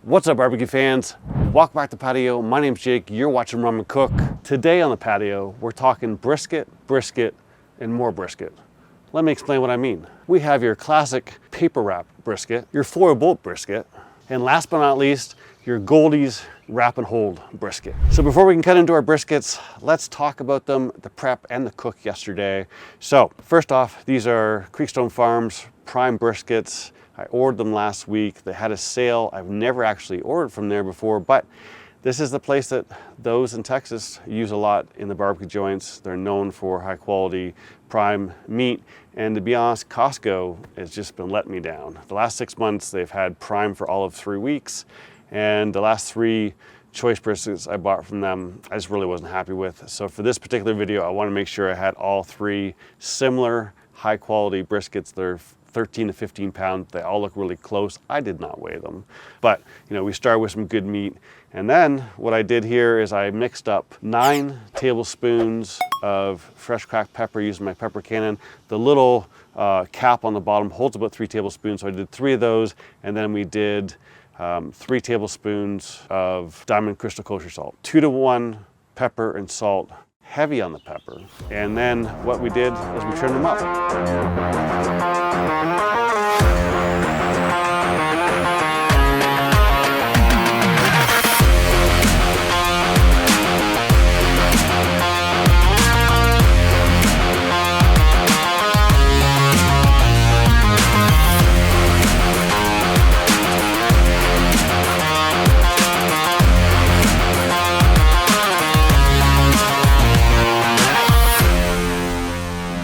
What's up, barbecue fans? Welcome back to Patio. My name's Jake. You're watching Ramen Cook. Today on the patio, we're talking brisket, and more brisket. Let me explain what I mean. We have your classic paper wrap brisket, your foil bolt brisket, and last but not least, your Goldee's wrap and hold brisket. So before we can cut into our briskets, let's talk about them, the prep and the cook yesterday. So first off, these are Creekstone Farms prime briskets. I ordered them last week. They had a sale. I've never actually ordered from there before, but this is the place that those in Texas use a lot in the barbecue joints. They're known for high quality prime meat. And to be honest, Costco has just been letting me down. The last 6 months, they've had prime for all of 3 weeks. And the last 3 choice briskets I bought from them, I just really wasn't happy with. So for this particular video, I want to make sure I had all 3 similar high quality briskets. They're 13 to 15 pounds. They all look really close. I did not weigh them, but we started with some good meat. And then what I did here is I mixed up 9 tablespoons of fresh cracked pepper using my pepper cannon. The little cap on the bottom holds about 3 tablespoons. So I did 3 of those. And then we did 3 tablespoons of diamond crystal kosher salt, 2 to 1 pepper and salt, heavy on the pepper. And then what we did is we trimmed them up.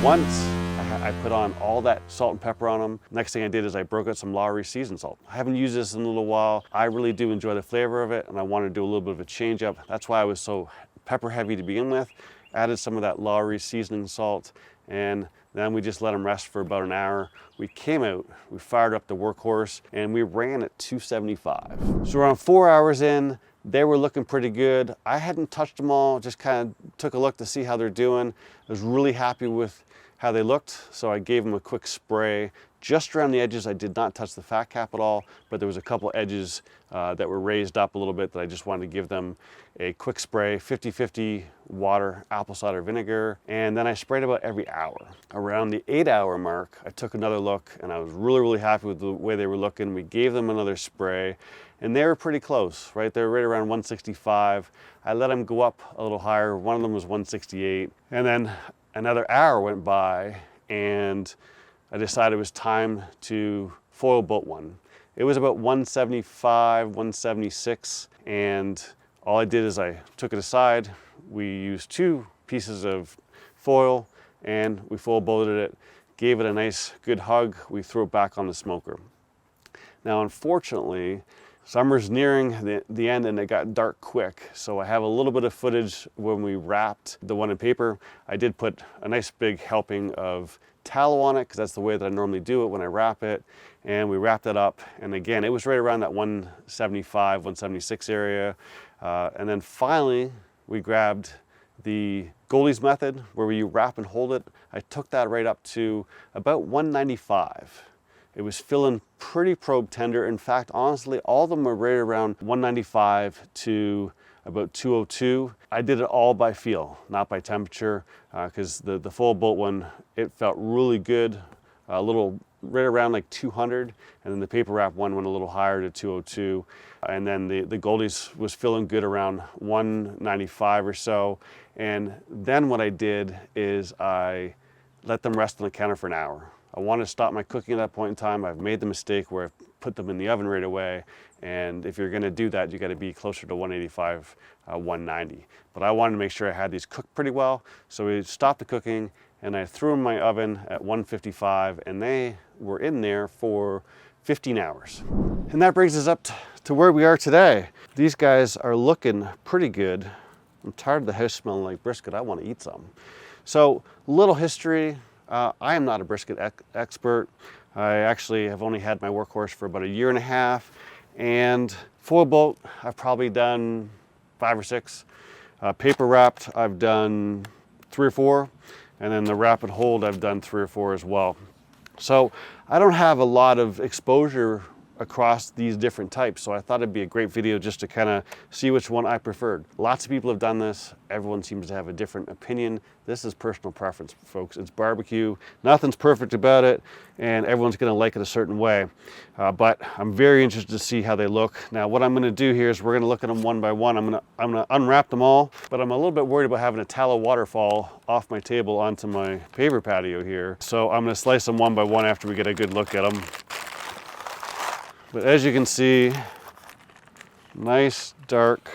Once I put on all that salt and pepper on them, next thing I did is I broke out some Lowry seasoned salt. I haven't used this in a little while. I really do enjoy the flavor of it, and I wanted to do a little bit of a change up. That's why I was so pepper heavy to begin with. Added some of that Lowry seasoning salt, and then we just let them rest for about an hour. We came out, we fired up the workhorse, and we ran at 275. So around 4 hours in, they were looking pretty good. I hadn't touched them all, just kind of took a look to see how they're doing. I was really happy with how they looked, so I gave them a quick spray. Just around the edges, I did not touch the fat cap at all, but there was a couple edges that were raised up a little bit that I just wanted to give them a quick spray, 50-50 water, apple cider vinegar, and then I sprayed about every hour. Around the 8-hour mark, I took another look, and I was really happy with the way they were looking. We gave them another spray, and they were pretty close, right? They were right around 165. I let them go up a little higher. One of them was 168, and then another hour went by, and I decided it was time to foil bolt one. It was about 175, 176, and all I did is I took it aside. We used 2 pieces of foil, and we foil bolted it, gave it a nice good hug. We threw it back on the smoker. Now, unfortunately, summer's nearing the end and it got dark quick, so I have a little bit of footage when we wrapped the one in paper. I did put a nice big helping of tallow on it because that's the way that I normally do it when I wrap it, and we wrapped it up, and again, it was right around that 175, 176 area, and then finally we grabbed the Goldee's method where you wrap and hold it. I took that right up to about 195. It was feeling pretty probe tender. In fact, honestly, all of them were right around 195 to about 202. I did it all by feel, not by temperature, because the full bolt one, it felt really good, a little right around like 200, and then the paper wrap one went a little higher to 202, and then the Goldee's was feeling good around 195 or so. And then what I did is I let them rest on the counter for an hour. I wanted to stop my cooking at that point in time. I've made the mistake where I've put them in the oven right away. And if you're gonna do that, you gotta be closer to 185, 190. But I wanted to make sure I had these cooked pretty well. So we stopped the cooking and I threw them in my oven at 155, and they were in there for 15 hours. And that brings us up to where we are today. These guys are looking pretty good. I'm tired of the house smelling like brisket. I wanna eat some. So, little history. I am not a brisket expert. I actually have only had my workhorse for about 1.5 years, and foil bolt I've probably done 5 or 6. Paper wrapped I've done 3 or 4, and then the wrap and hold I've done 3 or 4 as well. So I don't have a lot of exposure across these different types. So I thought it'd be a great video just to kind of see which one I preferred. Lots of people have done this. Everyone seems to have a different opinion. This is personal preference, folks. It's barbecue. Nothing's perfect about it, and everyone's gonna like it a certain way. But I'm very interested to see how they look. Now, what I'm gonna do here is we're gonna look at them one by one. I'm gonna unwrap them all, but I'm a little bit worried about having a tallow waterfall off my table onto my paver patio here. So I'm gonna slice them one by one after we get a good look at them. But as you can see, nice dark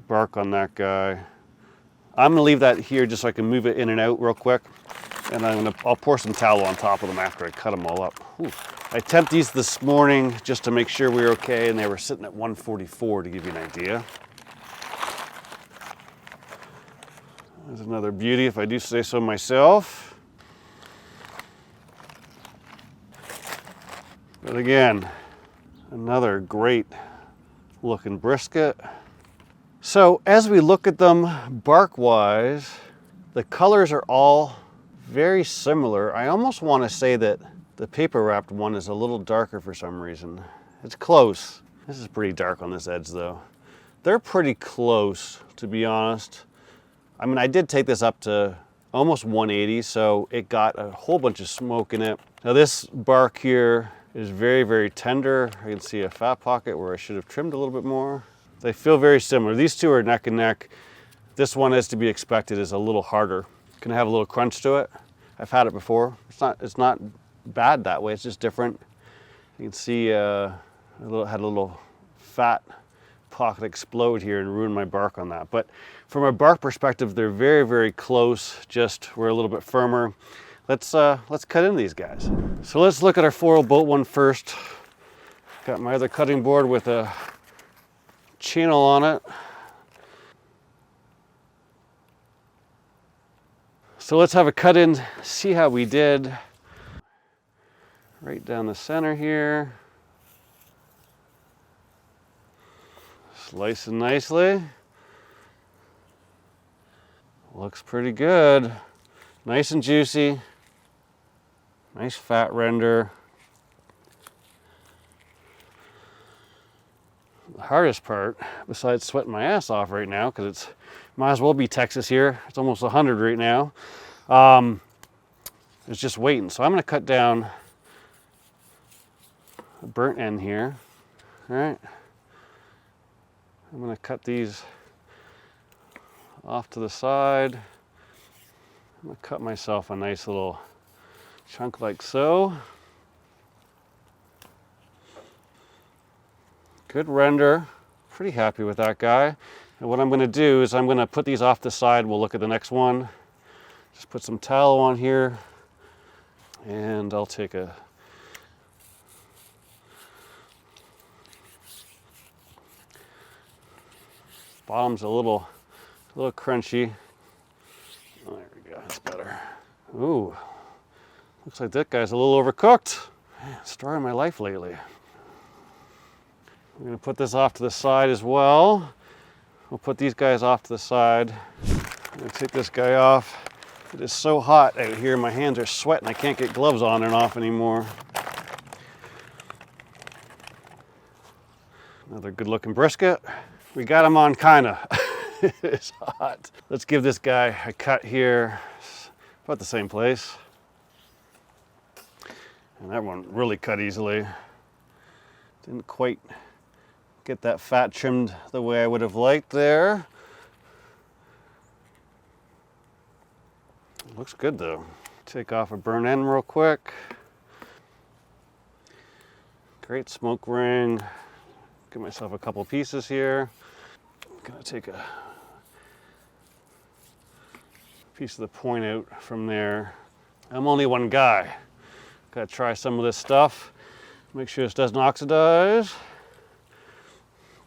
bark on that guy. I'm gonna leave that here just so I can move it in and out real quick. And I'll pour some tallow on top of them after I cut them all up. Whew. I temped these this morning just to make sure we were okay, and they were sitting at 144 to give you an idea. There's another beauty, if I do say so myself. But again, another great looking brisket. So as we look at them bark-wise, the colors are all very similar. I almost want to say that the paper wrapped one is a little darker for some reason. It's close. This is pretty dark on this edge though. They're pretty close, to be honest. I mean, I did take this up to almost 180, so it got a whole bunch of smoke in it. Now this bark here is very, very tender. I can see a fat pocket where I should have trimmed a little bit more. They feel very similar. These two are neck and neck. This one, as to be expected, is a little harder. Can have a little crunch to it. I've had it before. It's not bad that way. It's just different. You can see had a little fat pocket explode here and ruin my bark on that. But from a bark perspective, they're very, very close. Just we're a little bit firmer. Let's cut into these guys. So let's look at our floral boat one first. Got my other cutting board with a channel on it. So let's have a cut in, see how we did. Right down the center here. Slicing nicely. Looks pretty good. Nice and juicy. Nice fat render. The hardest part, besides sweating my ass off right now, because it's might as well be Texas here. It's almost 100 right now. It's just waiting. So I'm going to cut down the burnt end here. All right. I'm going to cut these off to the side. I'm going to cut myself a nice little chunk like so. Good render. Pretty happy with that guy. And what I'm going to do is I'm going to put these off the side. We'll look at the next one. Just put some tallow on here. And I'll take a bottom's a little crunchy. Oh, there we go, that's better. Ooh, looks like that guy's a little overcooked. Man, story of my life lately. I'm gonna put this off to the side as well. We'll put these guys off to the side. I'm gonna take this guy off. It is so hot out here, my hands are sweating. I can't get gloves on and off anymore. Another good looking brisket. We got him on kinda. It's hot. Let's give this guy a cut here. About the same place. And that one really cut easily. Didn't quite get that fat trimmed the way I would have liked there. Looks good though. Take off a burn end real quick. Great smoke ring. Give myself a couple pieces here. I'm gonna take a piece of the point out from there. I'm only one guy. Gotta try some of this stuff. Make sure this doesn't oxidize.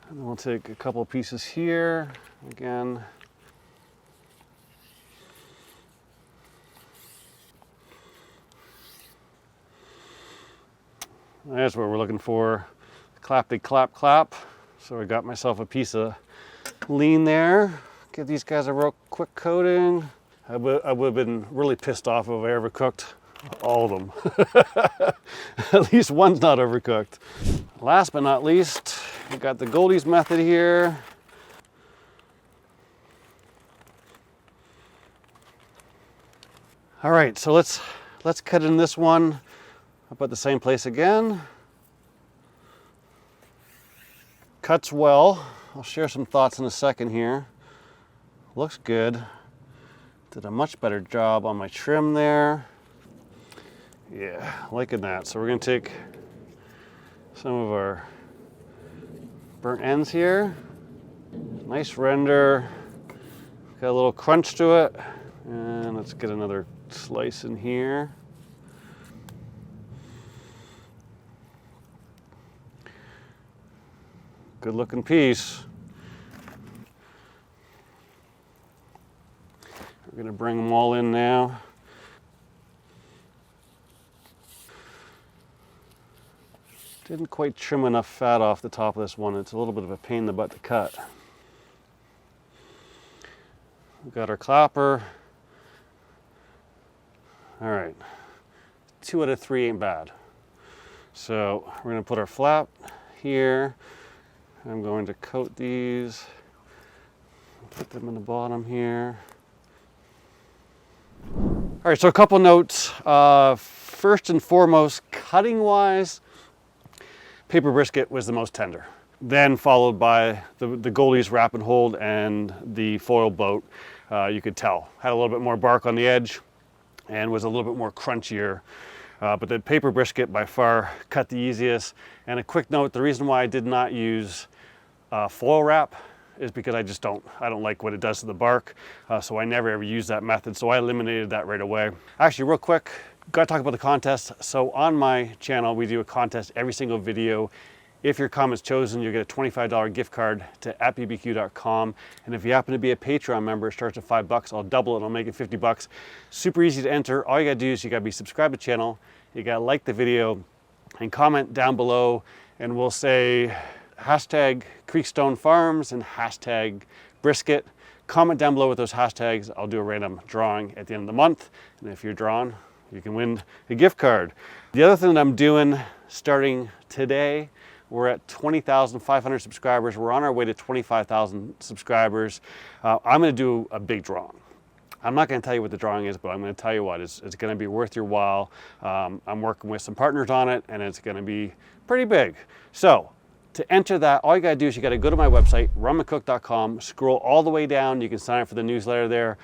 And then we'll take a couple pieces here. Again. That's what we're looking for. Clappy clap clap. So I got myself a piece of lean there. Give these guys a real quick coating. I would have been really pissed off if I ever cooked All of them. At least one's not overcooked. Last but not least, we got the Goldee's method here. All right, so let's cut in this one up at the same place again. Cuts well. I'll share some thoughts in a second here. Looks good. Did a much better job on my trim there. Yeah, liking that. So we're gonna take some of our burnt ends here. Nice render. Got a little crunch to it. And let's get another slice in here. Good looking piece. We're gonna bring them all in now. Didn't quite trim enough fat off the top of this one. It's a little bit of a pain in the butt to cut. We've got our clapper. All right, 2 out of 3 ain't bad. So we're gonna put our flap here. I'm going to coat these, put them in the bottom here. All right, so a couple notes. First and foremost, cutting wise, paper brisket was the most tender. Then followed by the Goldee's wrap and hold and the foil boat. You could tell, had a little bit more bark on the edge and was a little bit more crunchier. But the paper brisket by far cut the easiest. And a quick note, the reason why I did not use foil wrap is because I don't like what it does to the bark. So I never ever use that method. So I eliminated that right away. Actually, real quick, gotta talk about the contest. So on my channel, we do a contest every single video. If your comment's chosen, you'll get a $25 gift card to @bbq.com. And if you happen to be a Patreon member, it starts at $5. I'll double it, I'll make it $50. Super easy to enter. All you gotta do is you gotta be subscribed to the channel, you gotta like the video, and comment down below, and we'll say hashtag Creekstone Farms and hashtag brisket. Comment down below with those hashtags. I'll do a random drawing at the end of the month. And if you're drawn, you can win a gift card. The other thing that I'm doing starting today, we're at 20,500 subscribers. We're on our way to 25,000 subscribers. I'm gonna do a big drawing. I'm not gonna tell you what the drawing is, but I'm gonna tell you what, it's gonna be worth your while. I'm working with some partners on it, and it's gonna be pretty big. So, to enter that, all you gotta do is you gotta go to my website, runmccook.com, scroll all the way down, you can sign up for the newsletter there,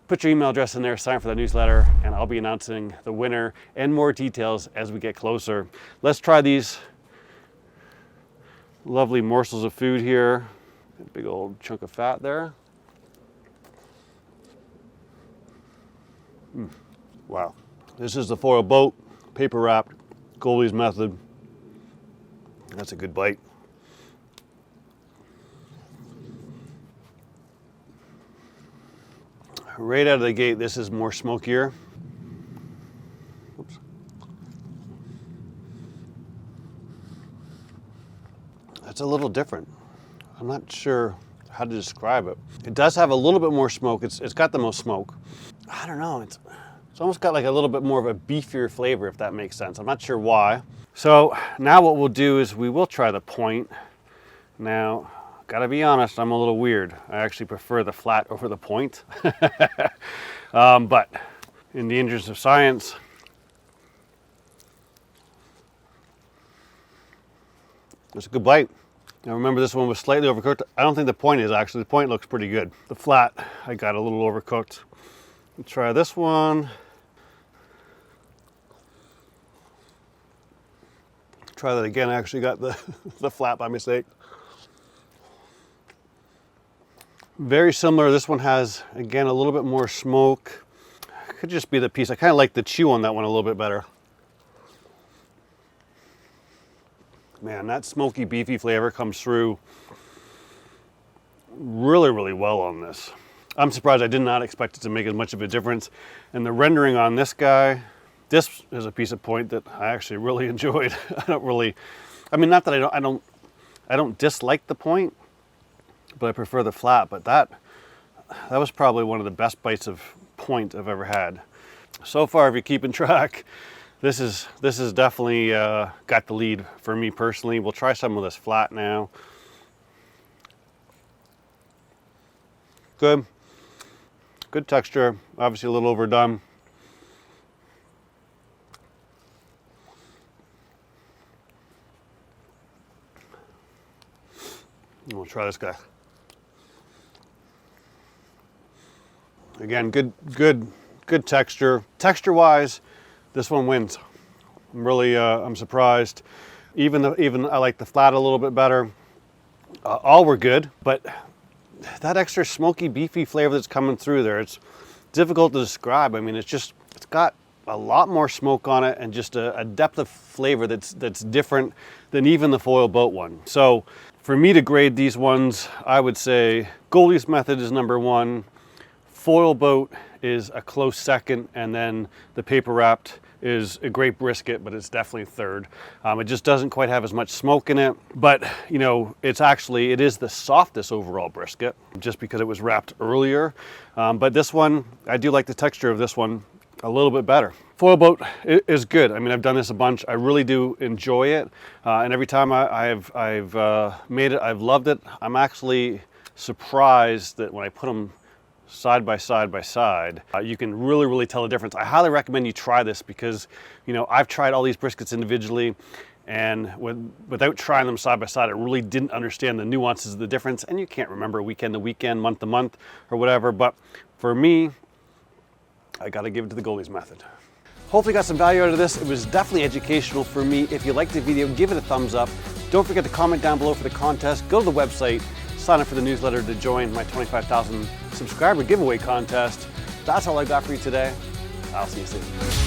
put your email address in there, sign up for the newsletter, and I'll be announcing the winner and more details as we get closer. Let's try these lovely morsels of food here. A big old chunk of fat there. Wow. This is the foil boat, paper wrapped, Goldee's method. That's a good bite. Right out of the gate, this is more smokier. Oops. That's a little different. I'm not sure how to describe it. It does have a little bit more smoke. It's got the most smoke. I don't know. It's almost got like a little bit more of a beefier flavor, if that makes sense. I'm not sure why. So now what we'll do is we will try the point. Now, gotta be honest, I'm a little weird. I actually prefer the flat over the point. But in the interest of science, it's a good bite. Now remember, this one was slightly overcooked. I don't think the point is actually. The point looks pretty good. The flat, I got a little overcooked. Let's try this one. Try that again. I actually got the flat by mistake. Very similar. This one has, again, a little bit more smoke. Could just be the piece. I kind of like the chew on that one a little bit better. Man, that smoky, beefy flavor comes through really, really well on this. I'm surprised. I did not expect it to make as much of a difference. And the rendering on this guy, this is a piece of point that I actually really enjoyed. I mean, not that I don't dislike the point, but I prefer the flat. But that was probably one of the best bites of point I've ever had. So far, if you're keeping track, this is definitely got the lead for me personally. We'll try some of this flat now. Good texture, obviously a little overdone. We'll try this guy. Again, good texture. Texture-wise, this one wins. I'm really, I'm surprised. Even I like the flat a little bit better. All were good, but that extra smoky, beefy flavor that's coming through there, it's difficult to describe. I mean, it's got a lot more smoke on it and just a depth of flavor that's different than even the foil boat one. So for me to grade these ones, I would say Goldee's method is number one, foil boat is a close second, and then the paper wrapped is a great brisket, but it's definitely third. It just doesn't quite have as much smoke in it, but you know, it is the softest overall brisket just because it was wrapped earlier. But this one, I do like the texture of this one a little bit better. Foil boat is good. I mean, I've done this a bunch. I really do enjoy it. And every time I've made it, I've loved it. I'm actually surprised that when I put them side by side, you can really tell the difference. I highly recommend you try this because, you know, I've tried all these briskets individually, and without trying them side by side, I really didn't understand the nuances of the difference, and you can't remember weekend to weekend, month to month, or whatever. But for me, I gotta give it to the Goldee's method. Hopefully you got some value out of this. It was definitely educational for me. If you liked the video, give it a thumbs up. Don't forget to comment down below for the contest. Go to the website, sign up for the newsletter to join my 25,000 subscriber giveaway contest. That's all I got for you today. I'll see you soon.